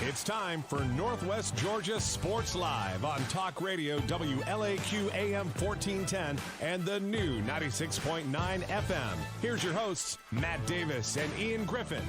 It's time for Northwest Georgia Sports Live on Talk Radio WLAQ AM 1410 and the new 96.9 FM. Here's your hosts, Matt Davis and Ian Griffin.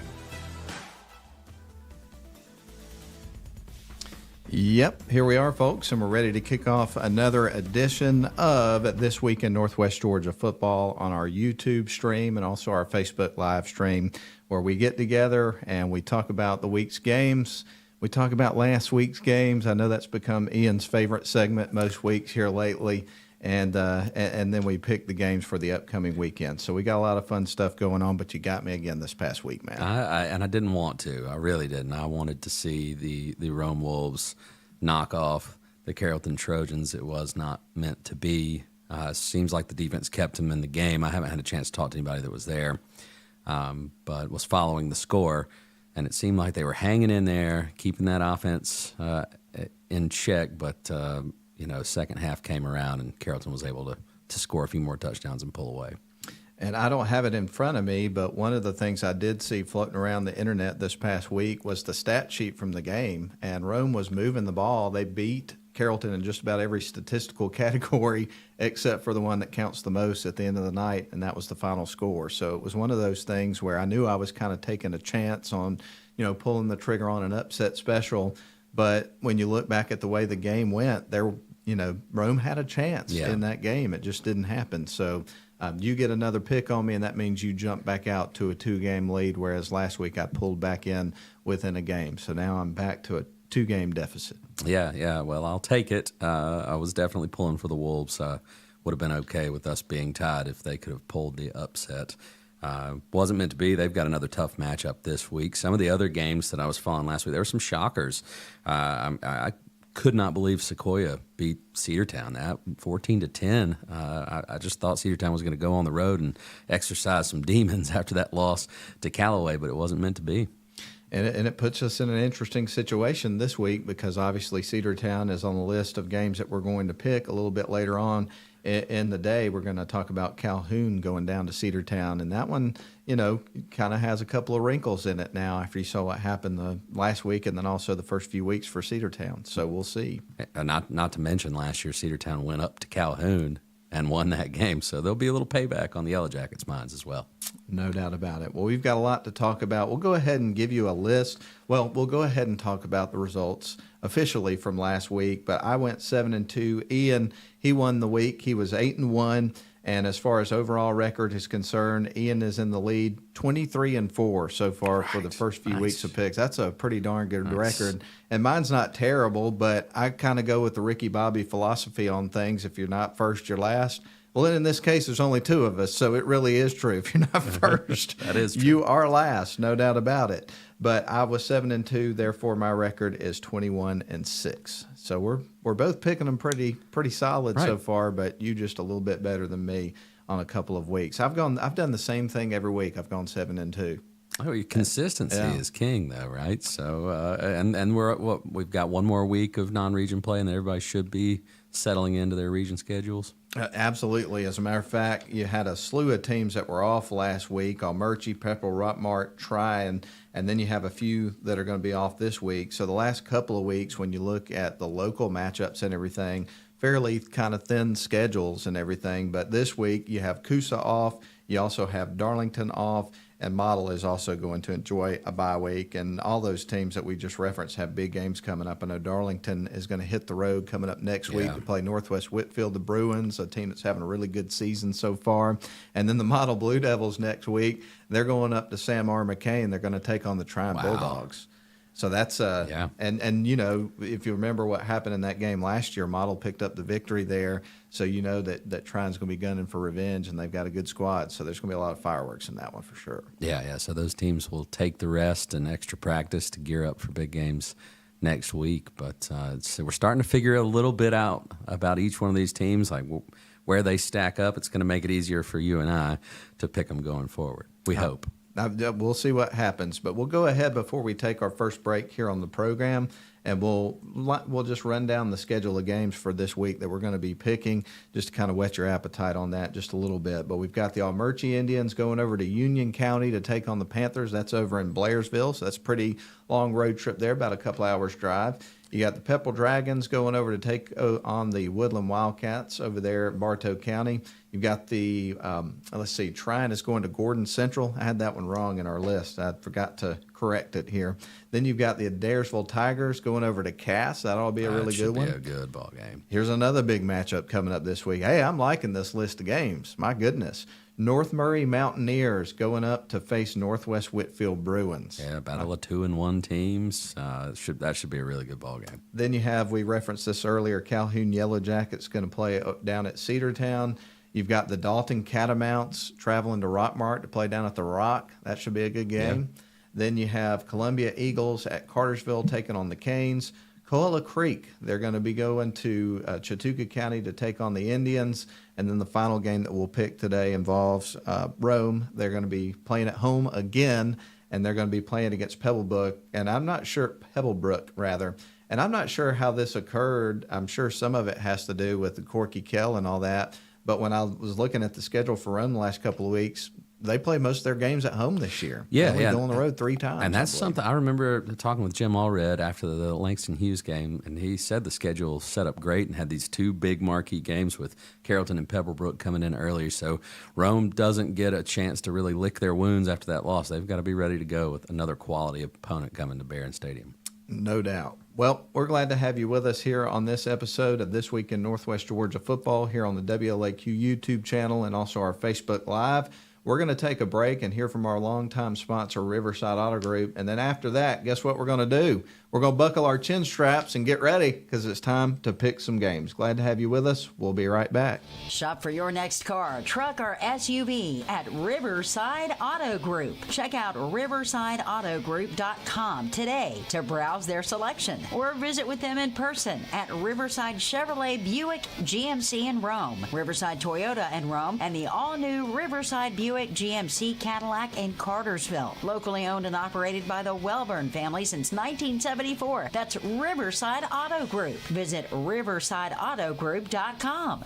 Yep, here we are, folks, and we're ready to kick off another edition of This Week in Northwest Georgia Football on our YouTube stream and also our Facebook live stream, where we get together and we talk about the week's games. We talk about last week's games. I know that's become Ian's favorite segment most weeks here lately, and then we pick the games for the upcoming weekend. So we got a lot of fun stuff going on, but you got me again this past week, man. I didn't want to. I really didn't. I wanted to see the Rome Wolves knock off the Carrollton Trojans. It was not meant to be. Seems like the defense kept them in the game. I haven't had a chance to talk to anybody that was there, but was following the score. And it seemed like they were hanging in there, keeping that offense in check. But, second half came around, and Carrollton was able to score a few more touchdowns and pull away. And I don't have it in front of me, but one of the things I did see floating around the internet this past week was the stat sheet from the game. And Rome was moving the ball. They beat Carrollton in just about every statistical category except for the one that counts the most at the end of the night, and that was the final score. So it was one of those things where I knew I was kind of taking a chance on, pulling the trigger on an upset special. But when you look back at the way the game went, Rome had a chance in that game. It just didn't happen. So you get another pick on me, and that means you jump back out to a 2-game lead, whereas last week I pulled back in within a game. So now I'm back to a 2-game deficit. Yeah. Well, I'll take it. I was definitely pulling for the Wolves. Would have been okay with us being tied if they could have pulled the upset. Wasn't meant to be. They've got another tough matchup this week. Some of the other games that I was following last week, there were some shockers. I could not believe Sequoia beat Cedartown that 14-10. I just thought Cedartown was going to go on the road and exercise some demons after that loss to Callaway, but it wasn't meant to be. And it puts us in an interesting situation this week because obviously Cedartown is on the list of games that we're going to pick a little bit later on in the day. We're going to talk about Calhoun going down to Cedartown, and that one, kind of has a couple of wrinkles in it now after you saw what happened the last week and then also the first few weeks for Cedartown. So we'll see. Not to mention last year Cedartown went up to Calhoun and won that game, so there'll be a little payback on the Yellow Jackets' minds as well. No doubt about it. Well, we've got a lot to talk about. We'll go ahead and give you a list. Well, we'll go ahead and talk about the results officially from last week, but I went 7-2. Ian, he won the week. He was 8-1, and as far as overall record is concerned, Ian is in the lead 23-4 so far for the first few weeks of picks. That's a pretty darn good record, and mine's not terrible, but I kind of go with the Ricky Bobby philosophy on things. If you're not first, you're last. Well, in this case, there's only 2 of us, so it really is true. If you're not first, that is true. You are last, no doubt about it. But I was 7-2, therefore my record is 21-6. So we're both picking them pretty solid so far, but you just a little bit better than me on a couple of weeks. I've done the same thing every week. I've gone 7-2. Oh, your consistency is king, though, right? So, and we've got one more week of non-region play, and everybody should be settling into their region schedules. Absolutely. As a matter of fact, you had a slew of teams that were off last week: Almerchi, Pepperell, Rockmart, Tri, and then you have a few that are going to be off this week. So the last couple of weeks, when you look at the local matchups and everything, fairly kind of thin schedules and everything. But this week you have Coosa off. You also have Darlington off. And Model is also going to enjoy a bye week. And all those teams that we just referenced have big games coming up. I know Darlington is going to hit the road coming up next week to play Northwest Whitfield, the Bruins, a team that's having a really good season so far. And then the Model Blue Devils next week, they're going up to Sam R. McCain. They're going to take on the Trine Bulldogs. So that's and if you remember what happened in that game last year, Model picked up the victory there. So you know that Trine's going to be gunning for revenge, and they've got a good squad. So there's going to be a lot of fireworks in that one for sure. Yeah. So those teams will take the rest and extra practice to gear up for big games next week. But so we're starting to figure a little bit out about each one of these teams, like where they stack up. It's going to make it easier for you and I to pick them going forward. We hope. We'll see what happens, but we'll go ahead before we take our first break here on the program And we'll just run down the schedule of games for this week that we're going to be picking, just to kind of whet your appetite on that just a little bit. But we've got the Almerchi Indians going over to Union County to take on the Panthers. That's over in Blairsville, so that's a pretty long road trip there, about a couple hours drive. You got the Pepple Dragons going over to take on the Woodland Wildcats over there in Bartow County. You've got the, Tryon is going to Gordon Central. I had that one wrong in our list. I forgot to correct it here. Then you've got the Adairsville Tigers going over to Cass. That ought to be a really good one. Should be a good ball game. Here's another big matchup coming up this week. Hey, I'm liking this list of games. My goodness. North Murray Mountaineers going up to face Northwest Whitfield Bruins. Yeah, battle of 2-1 teams. That should be a really good ball game. Then you have, we referenced this earlier, Calhoun Yellow Jackets going to play down at Cedartown. You've got the Dalton Catamounts traveling to Rockmart to play down at the Rock. That should be a good game. Yeah. Then you have Columbia Eagles at Cartersville taking on the Canes. Coala Creek, they're going to be going to Chautauqua County to take on the Indians. And then the final game that we'll pick today involves Rome. They're going to be playing at home again, and they're going to be playing against Pebblebrook. And I'm not sure how this occurred. I'm sure some of it has to do with the Corky Kell and all that. But when I was looking at the schedule for Rome the last couple of weeks, they play most of their games at home this year. Yeah, they go on the road 3 times. And that's something I remember talking with Jim Allred after the Langston Hughes game, and he said the schedule set up great and had these 2 big marquee games with Carrollton and Pebblebrook coming in earlier. So Rome doesn't get a chance to really lick their wounds after that loss. They've got to be ready to go with another quality opponent coming to Barron Stadium. No doubt. Well, we're glad to have you with us here on this episode of This Week in Northwest Georgia Football here on the WLAQ YouTube channel and also our Facebook Live. We're going to take a break and hear from our longtime sponsor, Riverside Auto Group. And then after that, guess what we're going to do? We're going to buckle our chin straps and get ready because it's time to pick some games. Glad to have you with us. We'll be right back. Shop for your next car, truck, or SUV at Riverside Auto Group. Check out riversideautogroup.com today to browse their selection or visit with them in person at Riverside Chevrolet Buick GMC in Rome, Riverside Toyota in Rome, and the all-new Riverside Buick GMC Cadillac in Cartersville. Locally owned and operated by the Welburn family since 1974. That's Riverside Auto Group. Visit riversideautogroup.com.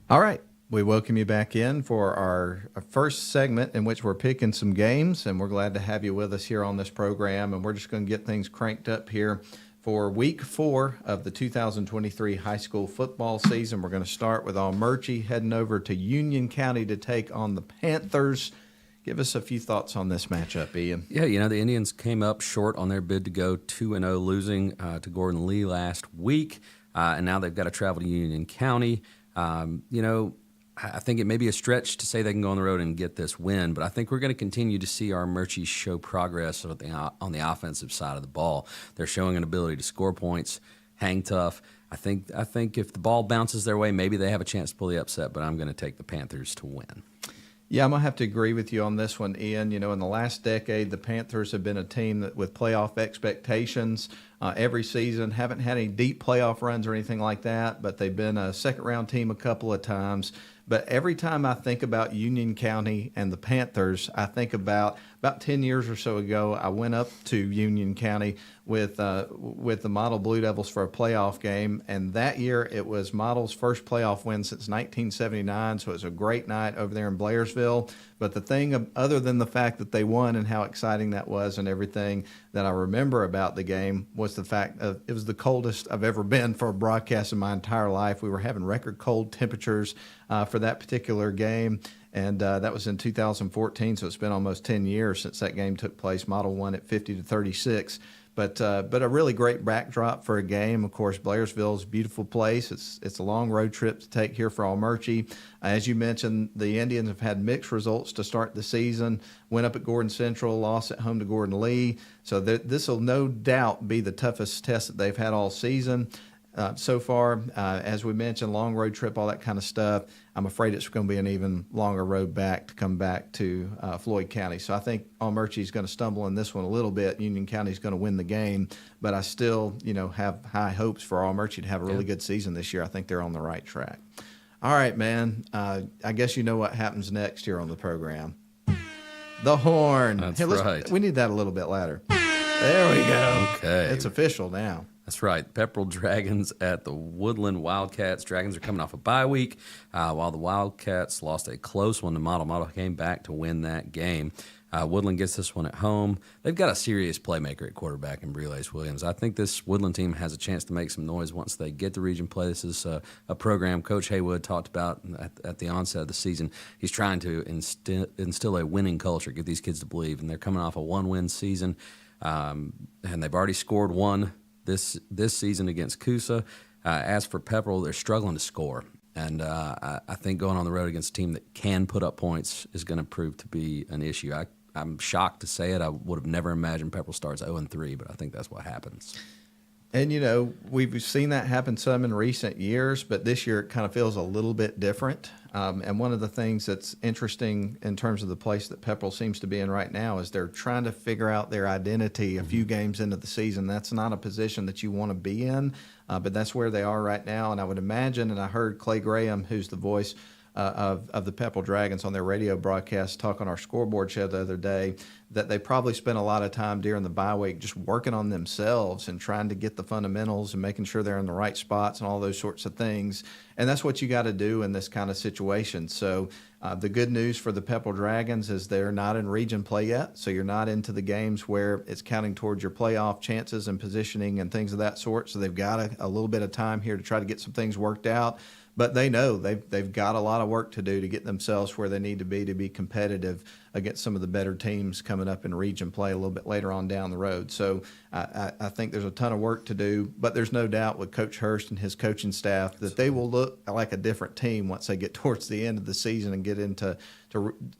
All right. We welcome you back in for our first segment in which we're picking some games, and we're glad to have you with us here on this program. And we're just going to get things cranked up here for Week 4 of the 2023 high school football season. We're going to start with Almerchi heading over to Union County to take on the Panthers. Give us a few thoughts on this matchup, Ian. Yeah, the Indians came up short on their bid to go 2-0, losing to Gordon Lee last week, and now they've got to travel to Union County. I think it may be a stretch to say they can go on the road and get this win, but I think we're going to continue to see our Murchies show progress on the offensive side of the ball. They're showing an ability to score points, hang tough. I think if the ball bounces their way, maybe they have a chance to pull the upset, but I'm going to take the Panthers to win. Yeah, I'm going to have to agree with you on this one, Ian. In the last decade, the Panthers have been a team that with playoff expectations every season, haven't had any deep playoff runs or anything like that, but they've been a second-round team a couple of times. But every time I think about Union County and the Panthers, I think about 10 years or so ago, I went up to Union County with the Model Blue Devils for a playoff game, and that year it was Model's first playoff win since 1979, so it was a great night over there in Blairsville. But the thing, other than the fact that they won and how exciting that was and everything that I remember about the game, was the fact of it was the coldest I've ever been for a broadcast in my entire life. We were having record cold temperatures for that particular game. And that was in 2014, so it's been almost 10 years since that game took place. Model won at 50-36. But a really great backdrop for a game. Of course, Blairsville's a beautiful place. It's a long road trip to take here for Almerchi. As you mentioned, the Indians have had mixed results to start the season. Went up at Gordon Central, lost at home to Gordon Lee. So this will no doubt be the toughest test that they've had all season. So far, as we mentioned, long road trip, all that kind of stuff. I'm afraid it's going to be an even longer road back to come back to Floyd County. So I think Almerchi is going to stumble in this one a little bit. Union County is going to win the game, but I still, have high hopes for Almerchi to have a really good season this year. I think they're on the right track. All right, man. I guess you know what happens next here on the program. The horn. That's Hey, right. We need that a little bit louder. There we go. Okay. It's official now. That's right. Pepperell Dragons at the Woodland Wildcats. Dragons are coming off a bye week, while the Wildcats lost a close one to Model. Model came back to win that game. Woodland gets this one at home. They've got a serious playmaker at quarterback in Breelace Williams. I think this Woodland team has a chance to make some noise once they get the region play. This is a program Coach Haywood talked about at the onset of the season. He's trying to instill a winning culture, get these kids to believe, and they're coming off a one-win season, and they've already scored one this season against Coosa. As for Pepperell, they're struggling to score. And I think going on the road against a team that can put up points is going to prove to be an issue. I'm shocked to say it. I would have never imagined Pepperell starts 0-3, but I think that's what happens. And, we've seen that happen some in recent years, but this year it kind of feels a little bit different. And one of the things that's interesting in terms of the place that Pepperell seems to be in right now is they're trying to figure out their identity a few games into the season. That's not a position that you want to be in, but that's where they are right now. And I would imagine, and I heard Clay Graham, who's the voice of the Pepperell Dragons on their radio broadcast, talk on our scoreboard show the other day, that they probably spent a lot of time during the bye week just working on themselves and trying to get the fundamentals and making sure they're in the right spots and all those sorts of things. And that's what you got to do in this kind of situation. So the good news for the Pepperell Dragons is they're not in region play yet, so you're not into the games where it's counting towards your playoff chances and positioning and things of that sort. So they've got a little bit of time here to try to get some things worked out. But they know they've got a lot of work to do to get themselves where they need to be competitive against some of the better teams coming up in region play a little bit later on down the road. So I think there's a ton of work to do, but there's no doubt with Coach Hurst and his coaching staff that they will look like a different team once they get towards the end of the season and get into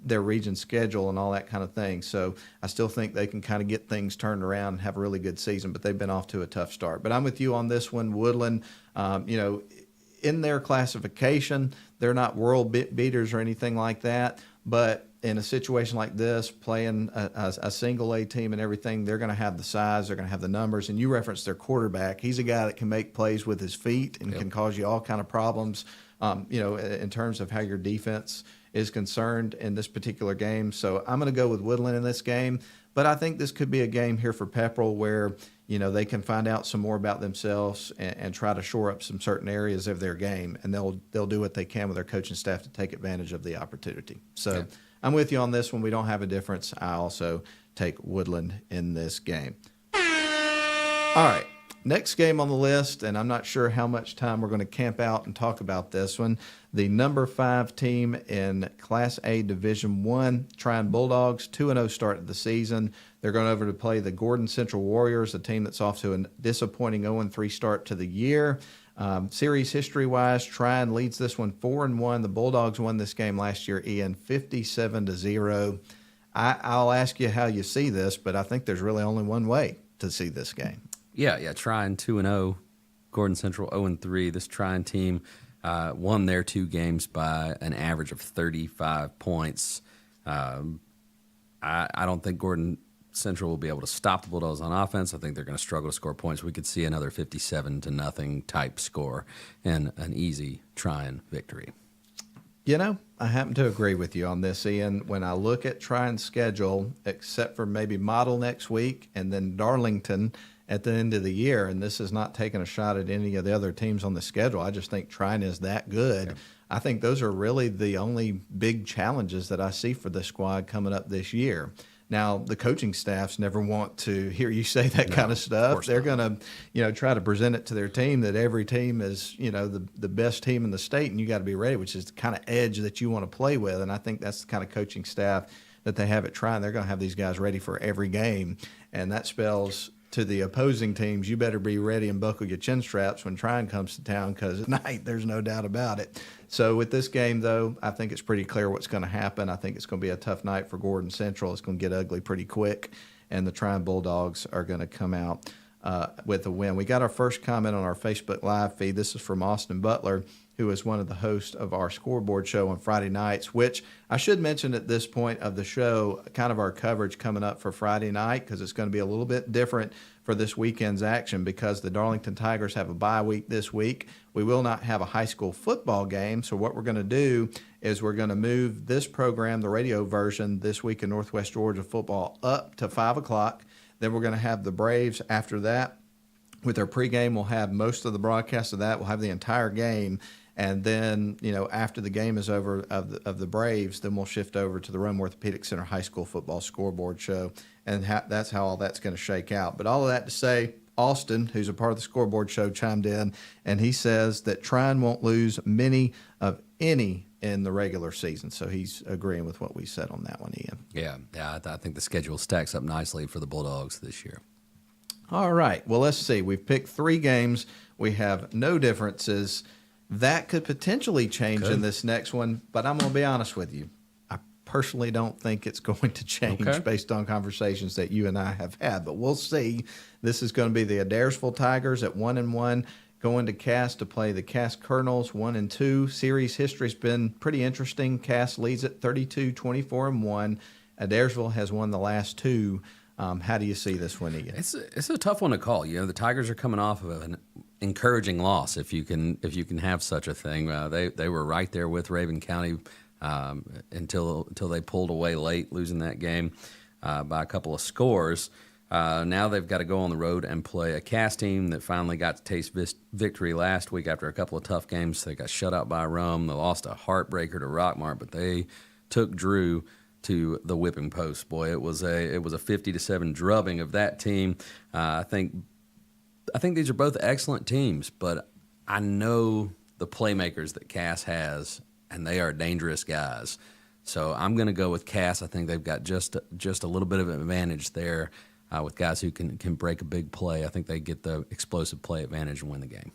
their region schedule and all that kind of thing. So I still think they can kind of get things turned around and have a really good season, but they've been off to a tough start. But I'm with you on this one. Woodland, in their classification, they're not world beaters or anything like that, but in a situation like this, playing a single A team and everything, they're going to have the size, they're going to have the numbers. And you referenced their quarterback. He's a guy that can make plays with his feet and can cause you all kind of problems, in terms of how your defense is concerned in this particular game. So I'm going to go with Woodland in this game. But I think this could be a game here for Pepperell where, they can find out some more about themselves and try to shore up some certain areas of their game. And they'll do what they can with their coaching staff to take advantage of the opportunity. So I'm with you on this one. We don't have a difference. I also take Woodland in this game. All right. Next game on the list, and I'm not sure how much time we're going to camp out and talk about this one. The number 5 team in Class A Division I, Tryon Bulldogs, 2-0 start of the season. They're going over to play the Gordon Central Warriors, a team that's off to a disappointing 0-3 start to the year. Series history-wise, Tryon leads this one 4-1. The Bulldogs won this game last year, Ian, 57-0. I'll ask you how you see this, but I think there's really only one way to see this game. Yeah, Tryon 2-0, Gordon Central 0-3. This Tryon team won their 2 games by an average of 35 points. I don't think Gordon Central will be able to stop the Bulldogs on offense. I think they're going to struggle to score points. We could see another 57-0 type score and an easy Tryon victory. I happen to agree with you on this, Ian. When I look at Tryon's schedule, except for maybe Model next week and then Darlington at the end of the year, and this is not taking a shot at any of the other teams on the schedule. I just think Tryon is that good. Yeah. I think those are really the only big challenges that I see for the squad coming up this year. Now, the coaching staffs never want to hear you say that kind of stuff. They're going to, try to present it to their team that every team is, the best team in the state, and you got to be ready, which is the kind of edge that you want to play with. And I think that's the kind of coaching staff that they have at Tryon. They're going to have these guys ready for every game, and that spells to the opposing teams, you better be ready and buckle your chin straps when Tryon comes to town, because at night, there's no doubt about it. So with this game, though, I think it's pretty clear what's going to happen. I think it's going to be a tough night for Gordon Central. It's going to get ugly pretty quick, and the Tryon Bulldogs are going to come out with a win. We got our first comment on our Facebook Live feed. This is from Austin Butler, who is one of the hosts of our scoreboard show on Friday nights, which I should mention at this point of the show, kind of our coverage coming up for Friday night, because it's going to be a little bit different for this weekend's action because the Darlington Tigers have a bye week this week. We will not have a high school football game, so what we're going to do is we're going to move this program, the radio version, This Week in Northwest Georgia Football, up to 5 o'clock. Then we're going to have the Braves after that. With our pregame, we'll have most of the broadcast of that. We'll have the entire game. And then, after the game is over of the Braves, then we'll shift over to the Rome Orthopedic Center High School Football Scoreboard Show. And that's how all that's going to shake out. But all of that to say, Austin, who's a part of the Scoreboard Show, chimed in, and he says that Trine won't lose many of any in the regular season. So he's agreeing with what we said on that one, Ian. Yeah, I think the schedule stacks up nicely for the Bulldogs this year. All right. Well, let's see. We've picked 3 games. We have no differences. That could potentially change in this next one, but I'm going to be honest with you. I personally don't think it's going to change based on conversations that you and I have had, but we'll see. This is going to be the Adairsville Tigers at 1-1, going to Cass to play the Cass Colonels 1-2. Series history's been pretty interesting. Cass leads at 32-24-1. Adairsville has won the last 2. How do you see this one, Ian? It's a tough one to call. The Tigers are coming off of an encouraging loss, if you can have such a thing. They were right there with Raven County until they pulled away late, losing that game by a couple of scores. Now they've got to go on the road and play a Cass team that finally got to taste victory last week after a couple of tough games. They got shut out by Rome. They lost a heartbreaker to Rockmart, but they took Drew to the whipping post. Boy, it was a 50-7 drubbing of that team. I think these are both excellent teams, but I know the playmakers that Cass has, and they are dangerous guys. So I'm going to go with Cass. I think they've got just a little bit of an advantage there with guys who can break a big play. I think they get the explosive play advantage and win the game.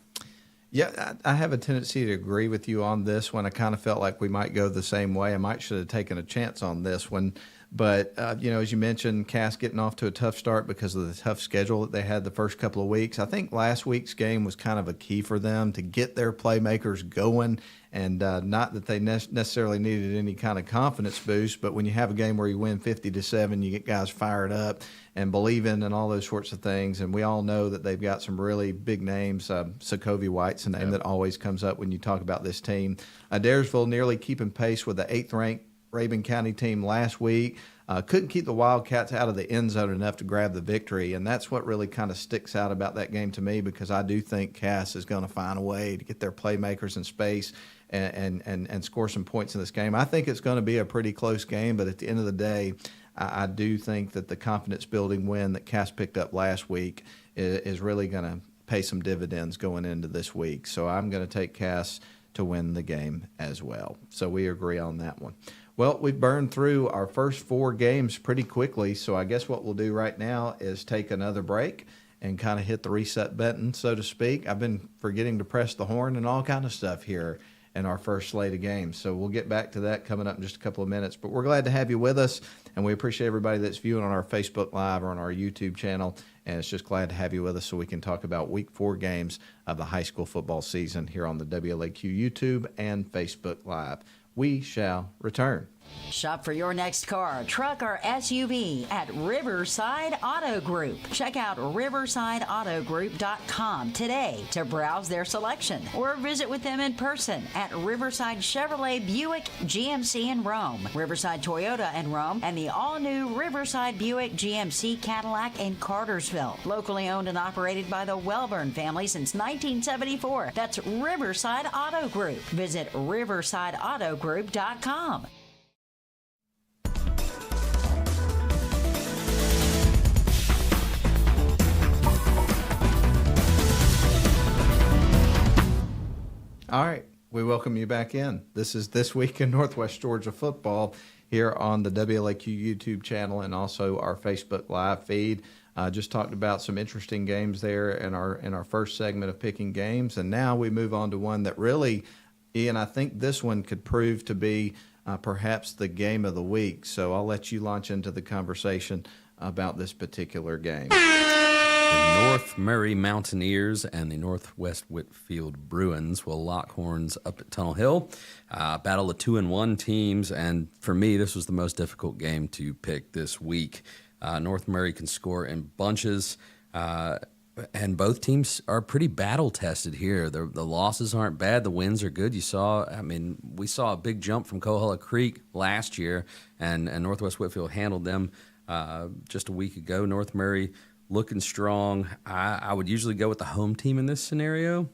Yeah, I have a tendency to agree with you on this one. I kind of felt like we might go the same way. I should have taken a chance on this one. But, as you mentioned, Cass getting off to a tough start because of the tough schedule that they had the first couple of weeks. I think last week's game was kind of a key for them to get their playmakers going, and not that they necessarily needed any kind of confidence boost, but when you have a game where you win 50-7, you get guys fired up and believing and all those sorts of things. And we all know that they've got some really big names. Sokovia White's a name that always comes up when you talk about this team. Adairsville nearly keeping pace with the 8th-ranked Raven County team last week. Couldn't keep the Wildcats out of the end zone enough to grab the victory, and that's what really kind of sticks out about that game to me, because I do think Cass is going to find a way to get their playmakers in space and score some points in this game. I think it's going to be a pretty close game, but at the end of the day, I do think that the confidence-building win that Cass picked up last week is really going to pay some dividends going into this week. So I'm going to take Cass to win the game as well. So we agree on that one. Well, we've burned through our first 4 games pretty quickly, so I guess what we'll do right now is take another break and kind of hit the reset button, so to speak. I've been forgetting to press the horn and all kind of stuff here in our first slate of games, so we'll get back to that coming up in just a couple of minutes. But we're glad to have you with us, and we appreciate everybody that's viewing on our Facebook Live or on our YouTube channel, and it's just glad to have you with us so we can talk about Week 4 games of the high school football season here on the WLAQ YouTube and Facebook Live. We shall return. Shop for your next car, truck, or SUV at Riverside Auto Group. Check out riversideautogroup.com today to browse their selection, or visit with them in person at Riverside Chevrolet Buick GMC in Rome, Riverside Toyota in Rome, and the all-new Riverside Buick GMC Cadillac in Cartersville. Locally owned and operated by the Welburn family since 1974. That's Riverside Auto Group. Visit riversideautogroup.com. All right, we welcome you back in. This is This Week in Northwest Georgia Football here on the WLAQ YouTube channel and also our Facebook Live feed. Just talked about some interesting games there in our first segment of picking games, and now we move on to one that really, Ian, I think this one could prove to be perhaps the game of the week. So I'll let you launch into the conversation about this particular game. The North Murray Mountaineers and the Northwest Whitfield Bruins will lock horns up at Tunnel Hill. Battle of 2-1 teams, and for me, this was the most difficult game to pick this week. North Murray can score in bunches. And both teams are pretty battle tested here. The losses aren't bad. The wins are good. We saw a big jump from Coahulla Creek last year, and Northwest Whitfield handled them just a week ago. North Murray looking strong. I would usually go with the home team in this scenario,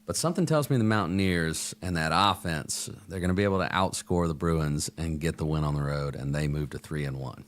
but something tells me the Mountaineers and that offense, they're going to be able to outscore the Bruins and get the win on the road, and they move to 3-1.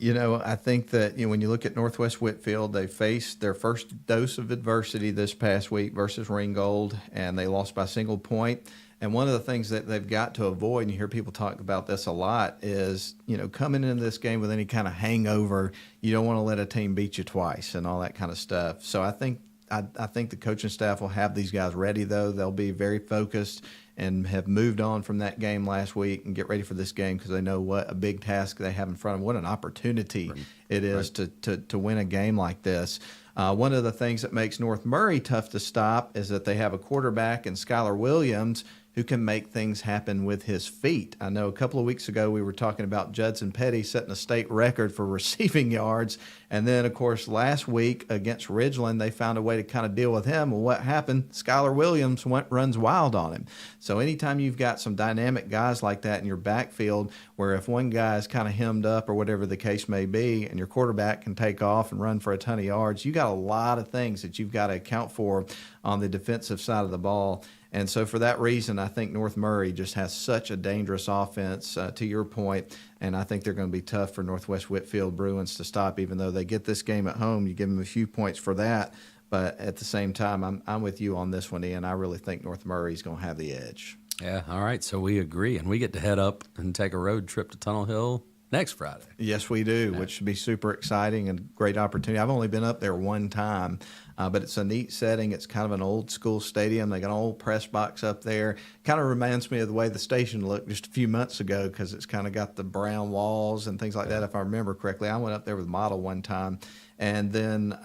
I think that when you look at Northwest Whitfield, they faced their first dose of adversity this past week versus Ringgold, and they lost by a single point. And one of the things that they've got to avoid, and you hear people talk about this a lot, is coming into this game with any kind of hangover. You don't want to let a team beat you twice and all that kind of stuff. So I think the coaching staff will have these guys ready, though. They'll be very focused and have moved on from that game last week and get ready for this game because they know what a big task they have in front of them. What an opportunity it is to win a game like this. One of the things that makes North Murray tough to stop is that they have a quarterback in Skylar Williams who can make things happen with his feet. I know a couple of weeks ago we were talking about Judson Petty setting a state record for receiving yards. And then, of course, last week against Ridgeland, they found a way to kind of deal with him. Well, what happened? Skylar Williams runs wild on him. So anytime you've got some dynamic guys like that in your backfield, where if one guy is kind of hemmed up or whatever the case may be, and your quarterback can take off and run for a ton of yards, you got a lot of things that you've got to account for on the defensive side of the ball. And so for that reason, I think North Murray just has such a dangerous offense, to your point, and I think they're going to be tough for Northwest Whitfield Bruins to stop. Even though they get this game at home, you give them a few points for that. But at the same time, I'm with you on this one, Ian. I really think North Murray's going to have the edge. Yeah, all right, so we agree. And we get to head up and take a road trip to Tunnel Hill next Friday. Yes, we do, which should be super exciting and great opportunity. I've only been up there one time, but it's a neat setting. It's kind of an old school stadium. They got an old press box up there. Kind of reminds me of the way the station looked just a few months ago because it's kind of got the brown walls and things like that, if I remember correctly. I went up there with Model one time, and then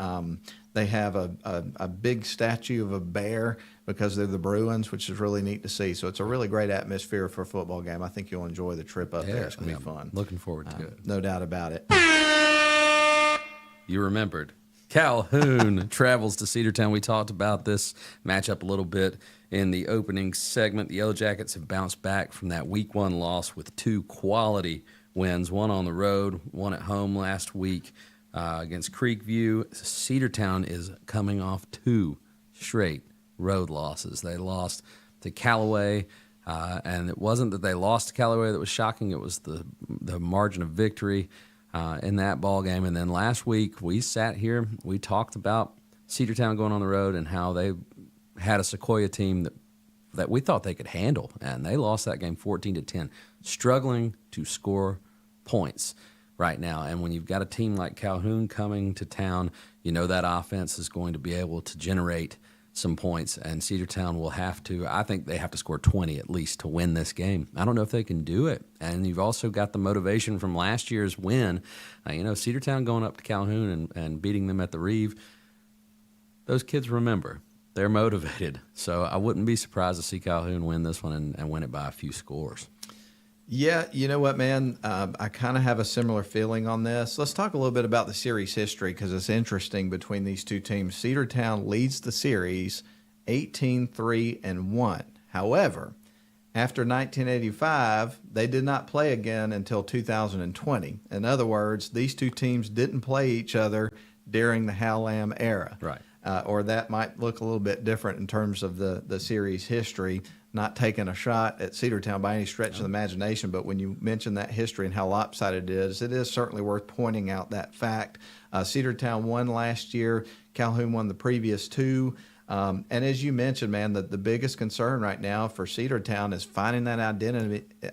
they have a big statue of a bear because they're the Bruins, which is really neat to see. So it's a really great atmosphere for a football game. I think you'll enjoy the trip up there. It's going to be fun. Looking forward to it. No doubt about it. You remembered. Calhoun travels to Cedartown. We talked about this matchup a little bit in the opening segment. The Yellow Jackets have bounced back from that week one loss with two quality wins, one on the road, one at home last week against Creekview. Cedartown is coming off two straight road losses. They lost to Callaway, and it wasn't that they lost to Callaway that was shocking. It was the margin of victory in that ball game. And then last week we sat here, we talked about Cedartown going on the road and how they had a Sequoia team that we thought they could handle, and they lost that game 14-10, struggling to score points right now. And when you've got a team like Calhoun coming to town, you know that offense is going to be able to generate some points, and Cedartown will have to, I think they have to score 20 at least to win this game. I don't know if they can do it. And you've also got the motivation from last year's win. Cedartown going up to Calhoun and beating them at the Reeve, those kids remember. They're motivated. So I wouldn't be surprised to see Calhoun win this one and win it by a few scores. Yeah, you know what, man? I kind of have a similar feeling on this. Let's talk a little bit about the series history because it's interesting between these two teams. Cedartown leads the series 18-3-1. However, after 1985, they did not play again until 2020. In other words, these two teams didn't play each other during the Hal Lamb era. Right. Or that might look a little bit different in terms of the series history. Not taking a shot at Cedartown by any stretch of the imagination, but when you mention that history and how lopsided it is certainly worth pointing out that fact. Cedartown won last year. Calhoun won the previous two. And as you mentioned, man, the biggest concern right now for Cedartown is finding that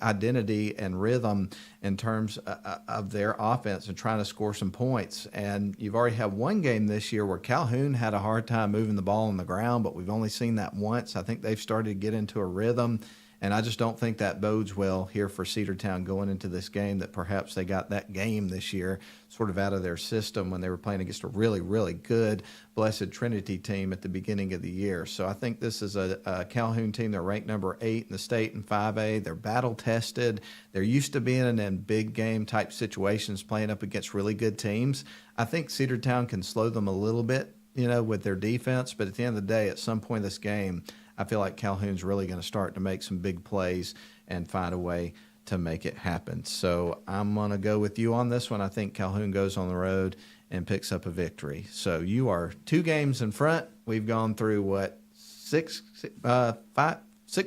identity and rhythm in terms of their offense and trying to score some points. And you've already had one game this year where Calhoun had a hard time moving the ball on the ground, but we've only seen that once. I think they've started to get into a rhythm. And I just don't think that bodes well here for Cedartown going into this game, that perhaps they got that game this year sort of out of their system when they were playing against a really, really good Blessed Trinity team at the beginning of the year. So I think this is a Calhoun team. They're ranked number 8 in the state in 5A. They're battle-tested. They're used to being in big game-type situations, playing up against really good teams. I think Cedartown can slow them a little bit, with their defense. But at the end of the day, at some point in this game, I feel like Calhoun's really going to start to make some big plays and find a way to make it happen. So I'm going to go with you on this one. I think Calhoun goes on the road and picks up a victory. So you are 2 games in front. We've gone through, 6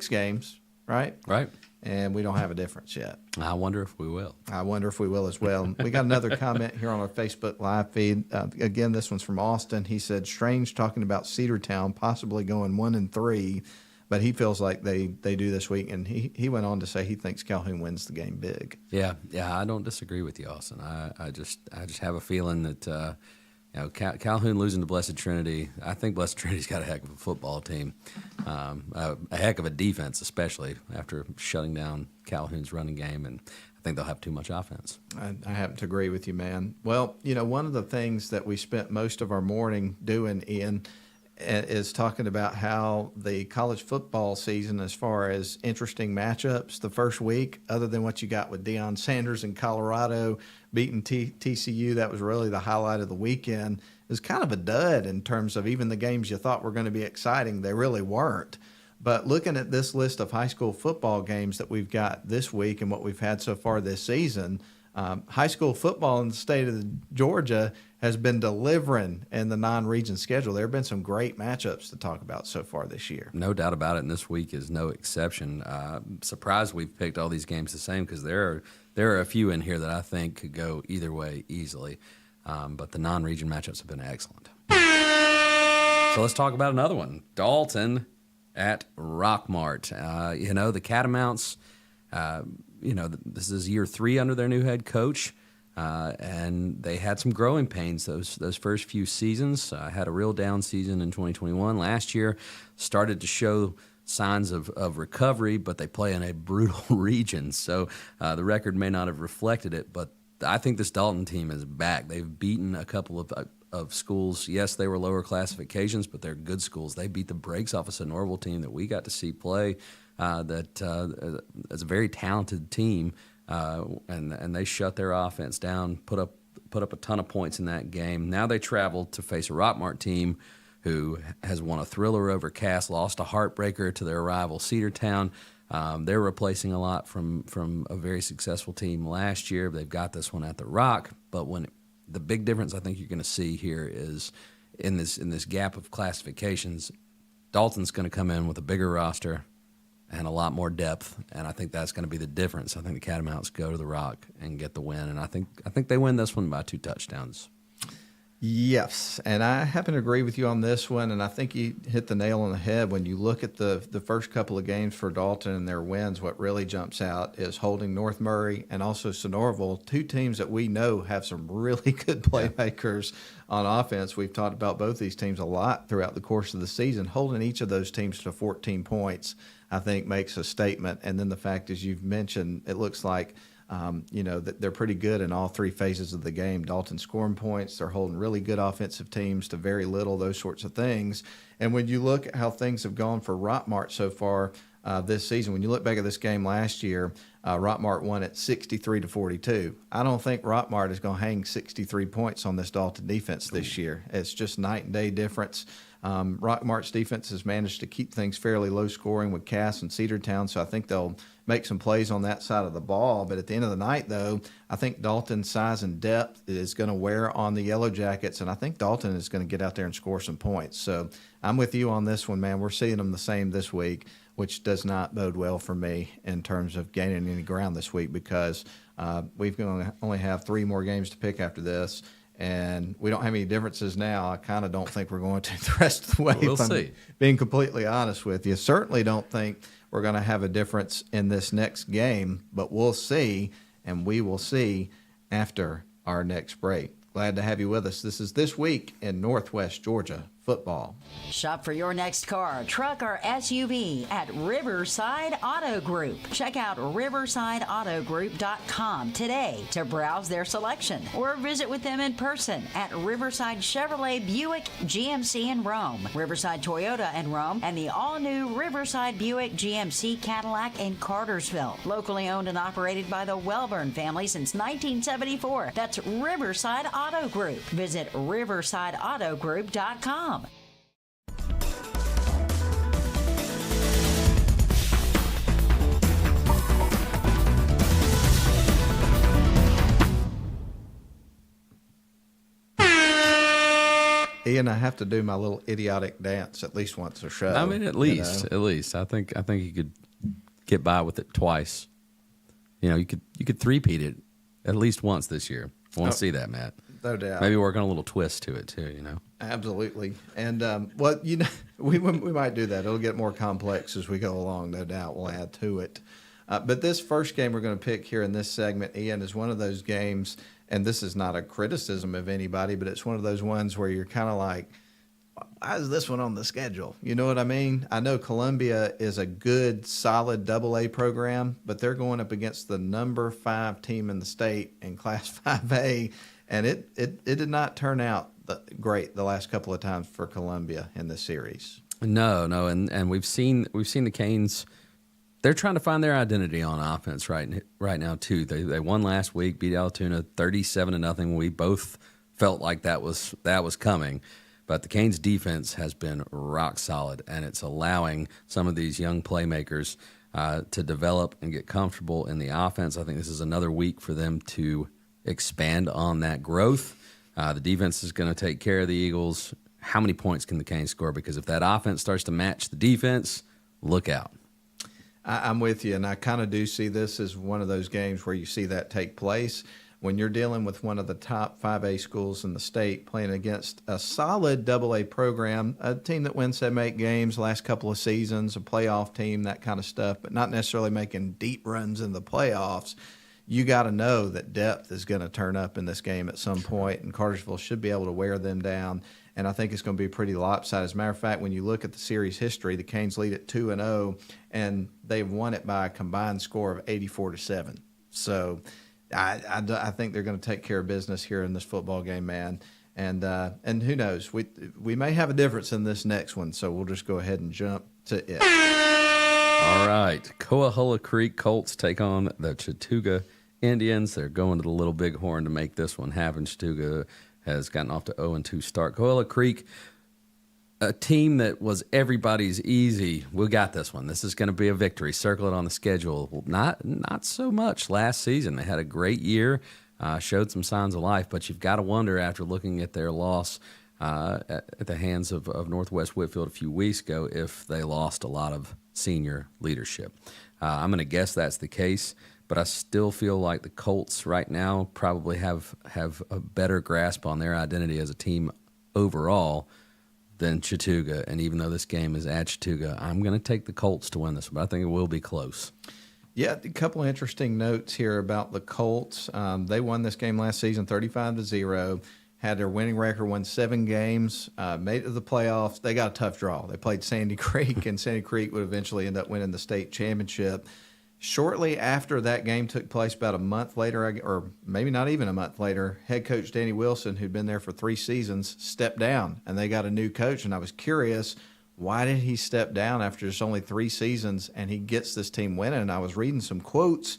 games, right? Right. And we don't have a difference yet. I wonder if we will. I wonder if we will as well. We got another comment here on our Facebook live feed. Again, this one's from Austin. He said, strange talking about Cedartown possibly going 1-3, but he feels like they do this week. And he went on to say he thinks Calhoun wins the game big. Yeah, I don't disagree with you, Austin. I just have a feeling that Calhoun losing to Blessed Trinity. I think Blessed Trinity's got a heck of a football team, a heck of a defense, especially after shutting down Calhoun's running game, and I think they'll have too much offense. I happen to agree with you, man. Well, one of the things that we spent most of our morning doing, Ian, is talking about how the college football season, as far as interesting matchups the first week, other than what you got with Deion Sanders in Colorado beating TCU, that was really the highlight of the weekend, is kind of a dud in terms of even the games you thought were going to be exciting. They really weren't. But looking at this list of high school football games that we've got this week and what we've had so far this season, high school football in the state of Georgia has been delivering in the non-region schedule. There have been some great matchups to talk about so far this year. No doubt about it, and this week is no exception. Surprised we've picked all these games the same, because there are a few in here that I think could go either way easily. But the non-region matchups have been excellent. So let's talk about another one. Dalton at Rockmart. The Catamounts, this is year 3 under their new head coach. And they had some growing pains those first few seasons. Had a real down season in 2021. Last year started to show signs of recovery, but they play in a brutal region, so the record may not have reflected it. But I think this Dalton team is back. They've beaten a couple of schools. Yes, they were lower classifications, but they're good schools. They beat the brakes off a Sonoraville team that we got to see play. That is a very talented team. And they shut their offense down, put up a ton of points in that game. Now they travel to face a Rockmart team who has won a thriller over Cass, lost a heartbreaker to their rival Cedartown. They're replacing a lot from a very successful team last year. They've got this one at the Rock, but the big difference I think you're going to see here is in this gap of classifications, Dalton's going to come in with a bigger roster and a lot more depth, and I think that's going to be the difference. I think the Catamounts go to the Rock and get the win, and I think they win this one by 2 touchdowns. Yes, and I happen to agree with you on this one, and I think you hit the nail on the head. When you look at the first couple of games for Dalton and their wins, what really jumps out is holding North Murray and also Sonoraville, 2 teams that we know have some really good playmakers on offense. We've talked about both these teams a lot throughout the course of the season. Holding each of those teams to 14 points, I think, makes a statement. And then the fact, as you've mentioned, it looks like that they're pretty good in all 3 phases of the game. Dalton scoring points, they're holding really good offensive teams to very little, those sorts of things. And when you look at how things have gone for Rockmart so far this season, when you look back at this game last year, Rockmart won at 63-42. I don't think Rockmart is going to hang 63 points on this Dalton defense this year. It's just night and day difference. Rockmart's defense has managed to keep things fairly low scoring with Cass and Cedartown, so I think they'll make some plays on that side of the ball. But at the end of the night, though, I think Dalton's size and depth is going to wear on the Yellow Jackets, and I think Dalton is going to get out there and score some points. So I'm with you on this one, man. We're seeing them the same this week, which does not bode well for me in terms of gaining any ground this week, because we've only have 3 more games to pick after this. And we don't have any differences now. I kind of don't think we're going to the rest of the way. We'll see. Being completely honest with you. Certainly don't think we're going to have a difference in this next game, but we'll see, and we will see after our next break. Glad to have you with us. This is This Week in Northwest Georgia Football. Shop for your next car, truck, or SUV at Riverside Auto Group. Check out riversideautogroup.com today to browse their selection or visit with them in person at Riverside Chevrolet Buick GMC in Rome, Riverside Toyota in Rome, and the all-new Riverside Buick GMC Cadillac in Cartersville. Locally owned and operated by the Welburn family since 1974. That's Riverside Auto Group. Visit riversideautogroup.com. Ian, I have to do my little idiotic dance at least once a show. I mean, at least. I think you could get by with it twice. You could three-peat it at least once this year. I want to see that, Matt. No doubt. Maybe work on a little twist to it too. Absolutely. And we might do that. It'll get more complex as we go along. No doubt, we'll add to it. But this first game we're going to pick here in this segment, Ian, is one of those games. And this is not a criticism of anybody, but it's one of those ones where you're kind of like, why is this one on the schedule? You know what I mean? I know Columbia is a good, solid AA program, but they're going up against the number 5 team in the state in Class 5A, and it did not turn out great the last couple of times for Columbia in this series. No, and we've seen the Canes. They're trying to find their identity on offense right now too. They won last week, beat Altoona 37-0. We both felt like that was coming, but the Canes defense has been rock solid, and it's allowing some of these young playmakers to develop and get comfortable in the offense. I think this is another week for them to expand on that growth. The defense is going to take care of the Eagles. How many points can the Canes score? Because if that offense starts to match the defense, look out. I'm with you, and I kind of do see this as one of those games where you see that take place when you're dealing with one of the top 5A schools in the state playing against a solid AA program, a team that wins 7-8 games last couple of seasons, a playoff team, that kind of stuff, but not necessarily making deep runs in the playoffs. You got to know that depth is going to turn up in this game at some point, and Cartersville should be able to wear them down. And I think it's going to be pretty lopsided. As a matter of fact, when you look at the series history, the Canes lead at 2-0, and they've won it by a combined score of 84-7. So I think they're going to take care of business here in this football game, man. And who knows? We may have a difference in this next one, so we'll just go ahead and jump to it. All right. Coahulla Creek Colts take on the Chattooga Indians. They're going to the Little Bighorn to make this one happen. Chattooga has gotten off to 0-2 start. Coahulla Creek, a team that was everybody's easy. We got this one. This is going to be a victory. Circle it on the schedule. Not so much last season. They had a great year, showed some signs of life, but you've got to wonder after looking at their loss at the hands of Northwest Whitfield a few weeks ago if they lost a lot of senior leadership. I'm going to guess that's the case. But I still feel like the Colts right now probably have a better grasp on their identity as a team overall than Chattooga. And even though this game is at Chattooga, I'm going to take the Colts to win this, but I think it will be close. Yeah, a couple of interesting notes here about the Colts. They won this game last season 35-0, had their winning record, won 7 games, made it to the playoffs. They got a tough draw. They played Sandy Creek, and Sandy Creek would eventually end up winning the state championship. Shortly after that game took place, about a month later, or maybe not even a month later, head coach Danny Wilson, who'd been there for 3 seasons, stepped down, and they got a new coach. And I was curious, why did he step down after just only 3 seasons and he gets this team winning? And I was reading some quotes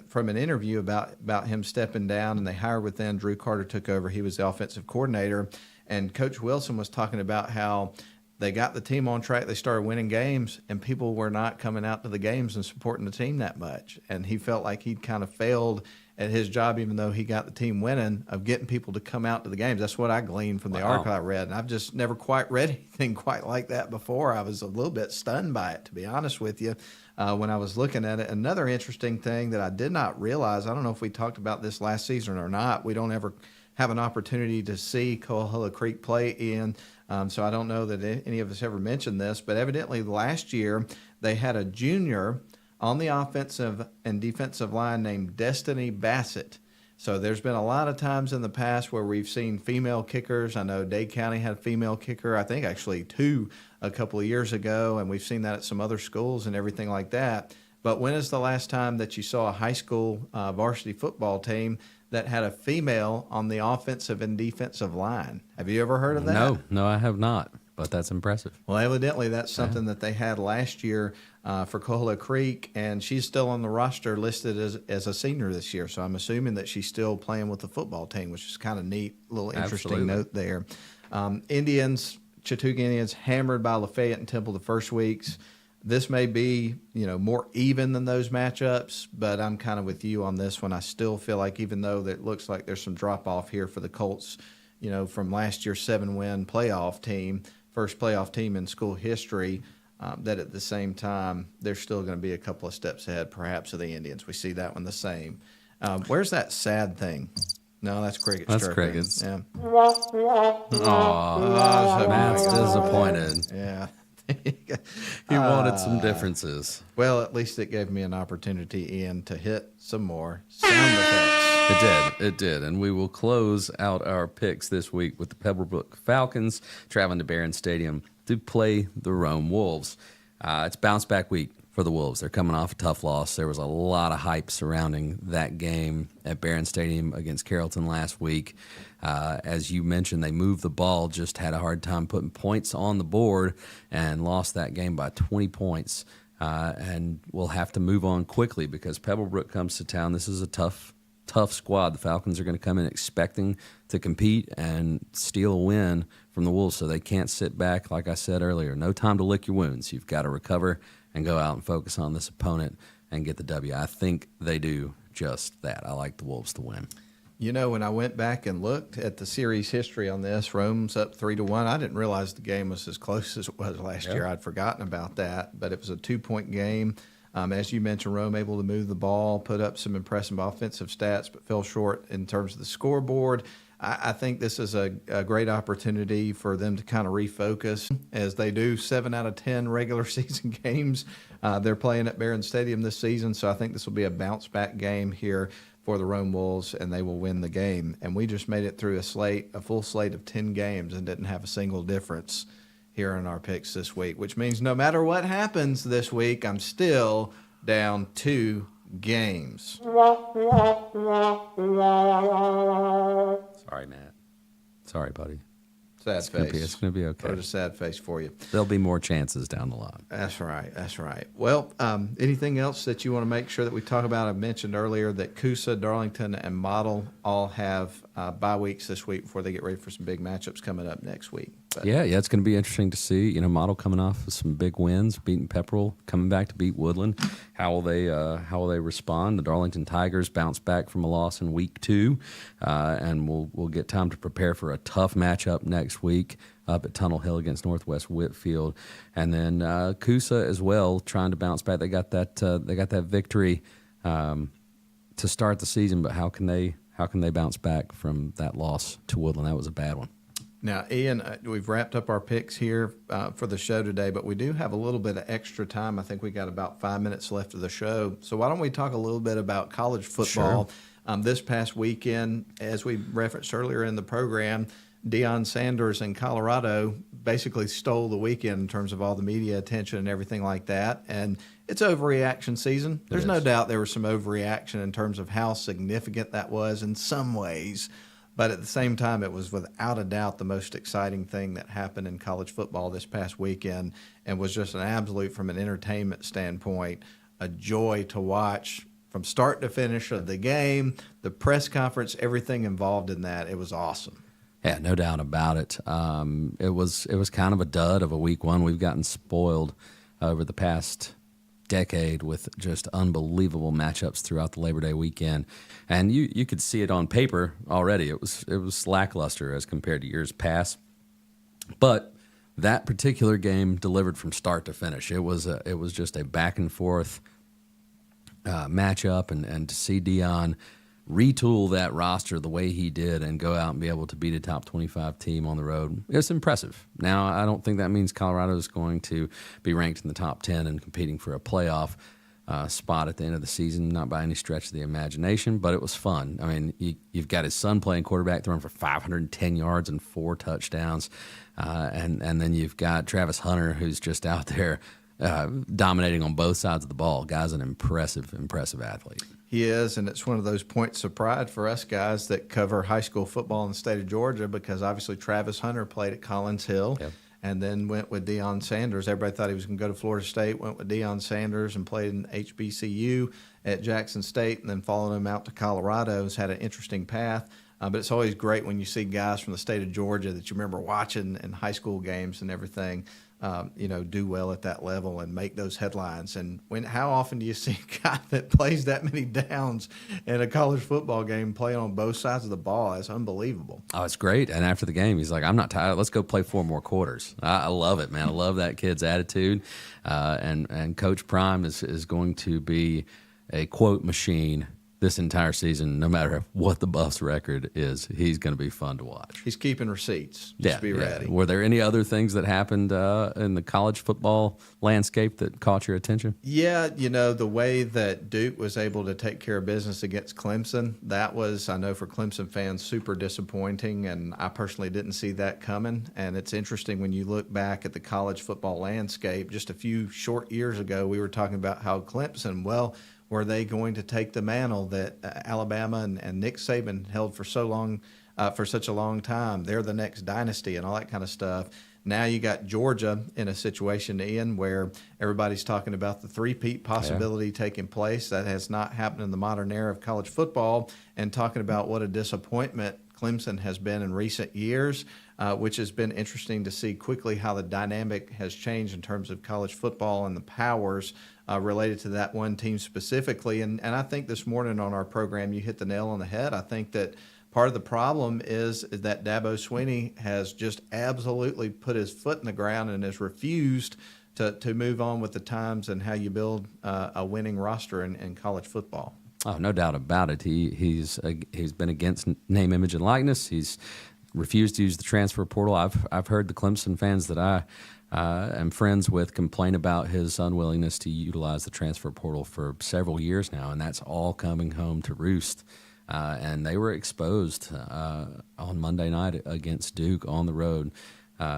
from an interview about him stepping down, and they hired within. Drew Carter took over. He was the offensive coordinator, and Coach Wilson was talking about how they got the team on track. They started winning games, and people were not coming out to the games and supporting the team that much. And he felt like he'd kind of failed at his job, even though he got the team winning, of getting people to come out to the games. That's what I gleaned from the article I read. And I've just never quite read anything quite like that before. I was a little bit stunned by it, to be honest with you, when I was looking at it. Another interesting thing that I did not realize, I don't know if we talked about this last season or not. We don't ever have an opportunity to see Coahulla Creek play in. So I don't know that any of us ever mentioned this, but evidently last year they had a junior on the offensive and defensive line named Destiny Bassett. So there's been a lot of times in the past where we've seen female kickers. I know Dade County had a female kicker, I think actually 2 a couple of years ago, and we've seen that at some other schools and everything like that. But when is the last time that you saw a high school varsity football team that had a female on the offensive and defensive line? Have you ever heard of that? No, I have not. But that's impressive. Well, evidently that's something that they had last year for Coahuila Creek, and she's still on the roster listed as a senior this year. So I'm assuming that she's still playing with the football team, which is kind of neat, little interesting note there. Chattooga Indians hammered by Lafayette and Temple the first weeks. This may be, more even than those matchups, but I'm kind of with you on this one. I still feel like even though it looks like there's some drop-off here for the Colts, from last year's 7-win playoff team, first playoff team in school history, that at the same time, they're still going to be a couple of steps ahead, perhaps, of the Indians. We see that one the same. Where's that sad thing? No, that's crickets. That's chirping. crickets. Yeah. Oh, Matt's disappointed. Yeah. He wanted some differences. Well, at least it gave me an opportunity, Ian, to hit some more sound effects. It did. And we will close out our picks this week with the Pebblebrook Falcons traveling to Barron Stadium to play the Rome Wolves. It's bounce back week for the Wolves. They're coming off a tough loss. There was a lot of hype surrounding that game at Barron Stadium against Carrollton last week. As you mentioned, they moved the ball, just had a hard time putting points on the board and lost that game by 20 points. And we'll have to move on quickly because Pebblebrook comes to town. This is a tough squad. The Falcons are going to come in expecting to compete and steal a win from the Wolves, so they can't sit back. Like I said earlier, no time to lick your wounds. You've got to recover and go out and focus on this opponent and get the W. I think they do just that. I like the Wolves to win. When I went back and looked at the series history on this, Rome's up 3-1. I didn't realize the game was as close as it was last year. I'd forgotten about that, but it was a 2-point game. As you mentioned, Rome able to move the ball, put up some impressive offensive stats, but fell short in terms of the scoreboard. I think this is a great opportunity for them to kind of refocus as they do 7 out of 10 regular season games. They're playing at Barron Stadium this season, so I think this will be a bounce-back game here for the Rome Wolves, and they will win the game. And we just made it through a full slate of 10 games and didn't have a single difference here in our picks this week, which means no matter what happens this week, I'm still down 2 games. Sorry, Matt. Sorry, buddy. Sad face. It's going to be okay. Put a sad face for you. There'll be more chances down the line. That's right. Well, anything else that you want to make sure that we talk about? I mentioned earlier that Coosa, Darlington, and Model all have bye weeks this week before they get ready for some big matchups coming up next week. But Yeah, it's going to be interesting to see. Model coming off of some big wins, beating Pepperell, coming back to beat Woodland. How will they respond? The Darlington Tigers bounce back from a loss in week 2, and we'll get time to prepare for a tough matchup next week up at Tunnel Hill against Northwest Whitfield, and then Coosa as well, trying to bounce back. They got that victory to start the season, but how can they bounce back from that loss to Woodland? That was a bad one. Now, Ian, we've wrapped up our picks here for the show today, but we do have a little bit of extra time. I think we got about 5 minutes left of the show. So why don't we talk a little bit about college football? Sure. This past weekend, as we referenced earlier in the program, Deion Sanders in Colorado basically stole the weekend in terms of all the media attention and everything like that. And it's overreaction season. There's no doubt there was some overreaction in terms of how significant that was in some ways. But at the same time, it was without a doubt the most exciting thing that happened in college football this past weekend, and was just an absolute, from an entertainment standpoint, a joy to watch from start to finish of the game, the press conference, everything involved in that. It was awesome. Yeah, no doubt about it. It was kind of a dud of a week 1. We've gotten spoiled over the past decade with just unbelievable matchups throughout the Labor Day weekend, and you could see it on paper already. It was lackluster as compared to years past, but that particular game delivered from start to finish. It was just a back and forth matchup, and to see Deion retool that roster the way he did and go out and be able to beat a top 25 team on the road, it's impressive. Now, I don't think that means Colorado is going to be ranked in the top 10 and competing for a playoff, spot at the end of the season, not by any stretch of the imagination, but it was fun. I mean, you've got his son playing quarterback, throwing for 510 yards and 4 touchdowns, and then you've got Travis Hunter, who's just out there dominating on both sides of the ball. Guy's an impressive athlete. He is, and it's one of those points of pride for us guys that cover high school football in the state of Georgia, because obviously Travis Hunter played at Collins Hill. Yep. And then went with Deion Sanders. Everybody thought he was going to go to Florida State, went with Deion Sanders and played in HBCU at Jackson State, and then followed him out to Colorado. Has had an interesting path. But it's always great when you see guys from the state of Georgia that you remember watching in high school games and everything, do well at that level and make those headlines. And how often do you see a guy that plays that many downs in a college football game playing on both sides of the ball? It's unbelievable. Oh, it's great. And after the game, he's like, I'm not tired. Let's go play 4 more quarters. I love it, man. I love that kid's attitude. And Coach Prime is going to be a quote machine this entire season. No matter what the Buffs' record is, he's going to be fun to watch. He's keeping receipts. Just be ready. Were there any other things that happened in the college football landscape that caught your attention? Yeah, the way that Duke was able to take care of business against Clemson, that was, I know for Clemson fans, super disappointing, and I personally didn't see that coming. And it's interesting when you look back at the college football landscape. Just a few short years ago, we were talking about how Clemson, were they going to take the mantle that Alabama and Nick Saban held for so long, for such a long time? They're the next dynasty and all that kind of stuff. Now you got Georgia in a situation, Ian, where everybody's talking about the three-peat possibility taking place. That has not happened in the modern era of college football, and talking about what a disappointment Clemson has been in recent years, which has been interesting to see quickly how the dynamic has changed in terms of college football and the powers related to that one team specifically. And I think this morning on our program, you hit the nail on the head. I think that part of the problem is that Dabo Swinney has just absolutely put his foot in the ground and has refused to move on with the times and how you build a winning roster in college football. Oh, no doubt about it. He's been against name, image, and likeness. He's refused to use the transfer portal. I've heard the Clemson fans that I am friends with complain about his unwillingness to utilize the transfer portal for several years now, and that's all coming home to roost. And they were exposed on Monday night against Duke on the road.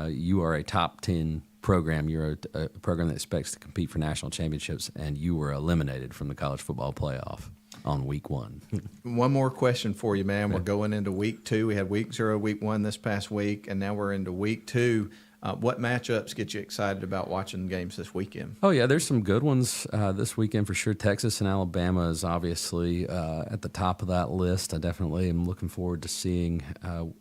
You are a top 10 program. You're a program that expects to compete for national championships, and you were eliminated from the college football playoff on week 1. One more question for you, man. We're going into week 2. We had week 0, week 1 this past week, and now we're into week 2. What matchups get you excited about watching games this weekend? Oh, yeah, there's some good ones this weekend for sure. Texas and Alabama is obviously at the top of that list. I definitely am looking forward to seeing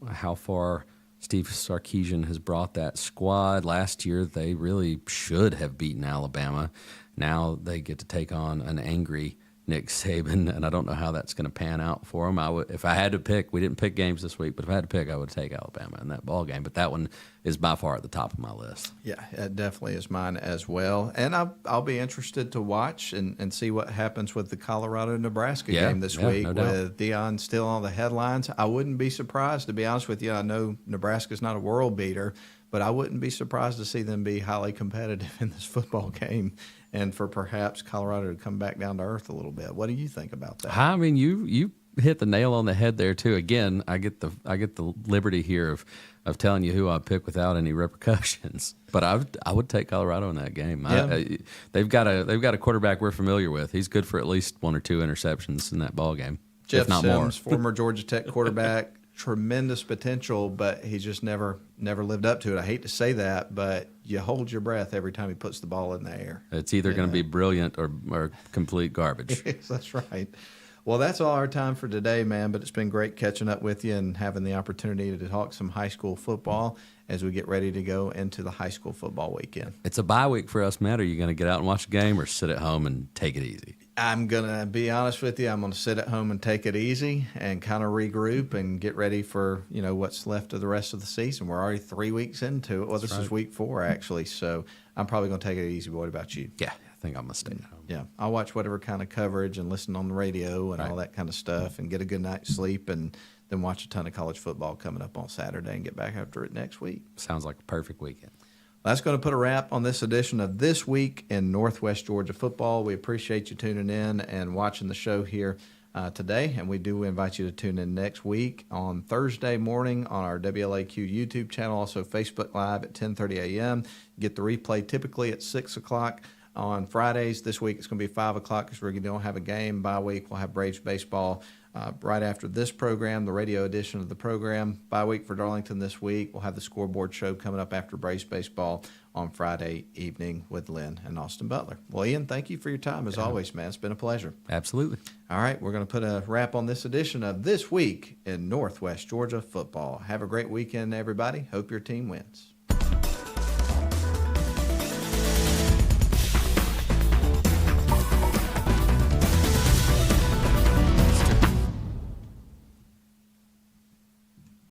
how far Steve Sarkisian has brought that squad. Last year, they really should have beaten Alabama. Now they get to take on an angry Nick Saban, and I don't know how that's going to pan out for him. If I had to pick, we didn't pick games this week, but if I had to pick, I would take Alabama in that ball game. But that one is by far at the top of my list. Yeah, it definitely is mine as well. And I'll be interested to watch and see what happens with the Colorado-Nebraska game this week, with Deion still on the headlines. I wouldn't be surprised, to be honest with you. I know Nebraska's not a world beater, but I wouldn't be surprised to see them be highly competitive in this football game, and for perhaps Colorado to come back down to earth a little bit. What do you think about that? I mean, you hit the nail on the head there too. Again, I get the liberty here of telling you who I pick without any repercussions. But I would take Colorado in that game. Yeah. They've got a quarterback we're familiar with. He's good for at least 1 or 2 interceptions in that ball game, Jeff if not Sims, more. former Georgia Tech quarterback. Tremendous potential, but he just never lived up to it. I hate to say that, but you hold your breath every time he puts the ball in the air. It's either going to be brilliant or complete garbage. That's right. Well, that's all our time for today, man, but it's been great catching up with you and having the opportunity to talk some high school football as we get ready to go into the high school football weekend. It's a bye week for us, Matt. Are you going to get out and watch a game or sit at home and take it easy? I'm going to be honest with you. I'm going to sit at home and take it easy and kind of regroup and get ready for, what's left of the rest of the season. We're already 3 weeks into it. Well, this is week 4, actually, so I'm probably going to take it easy. What about you? Yeah, I think I'm going to stay at home. Yeah, I'll watch whatever kind of coverage and listen on the radio and all that kind of stuff and get a good night's sleep and then watch a ton of college football coming up on Saturday and get back after it next week. Sounds like a perfect weekend. That's going to put a wrap on this edition of This Week in Northwest Georgia Football. We appreciate you tuning in and watching the show here today, and we do invite you to tune in next week on Thursday morning on our WLAQ YouTube channel, also Facebook Live at 10:30 a.m. Get the replay typically at 6 o'clock on Fridays. This week it's going to be 5 o'clock because we don't have a game. Bye week we'll have Braves baseball right after this program, the radio edition of the program. Bye week for Darlington this week. We'll have the scoreboard show coming up after Braves baseball on Friday evening with Lynn and Austin Butler. Well, Ian, thank you for your time as always, man. It's been a pleasure. Absolutely. All right, we're going to put a wrap on this edition of This Week in Northwest Georgia Football. Have a great weekend, everybody. Hope your team wins.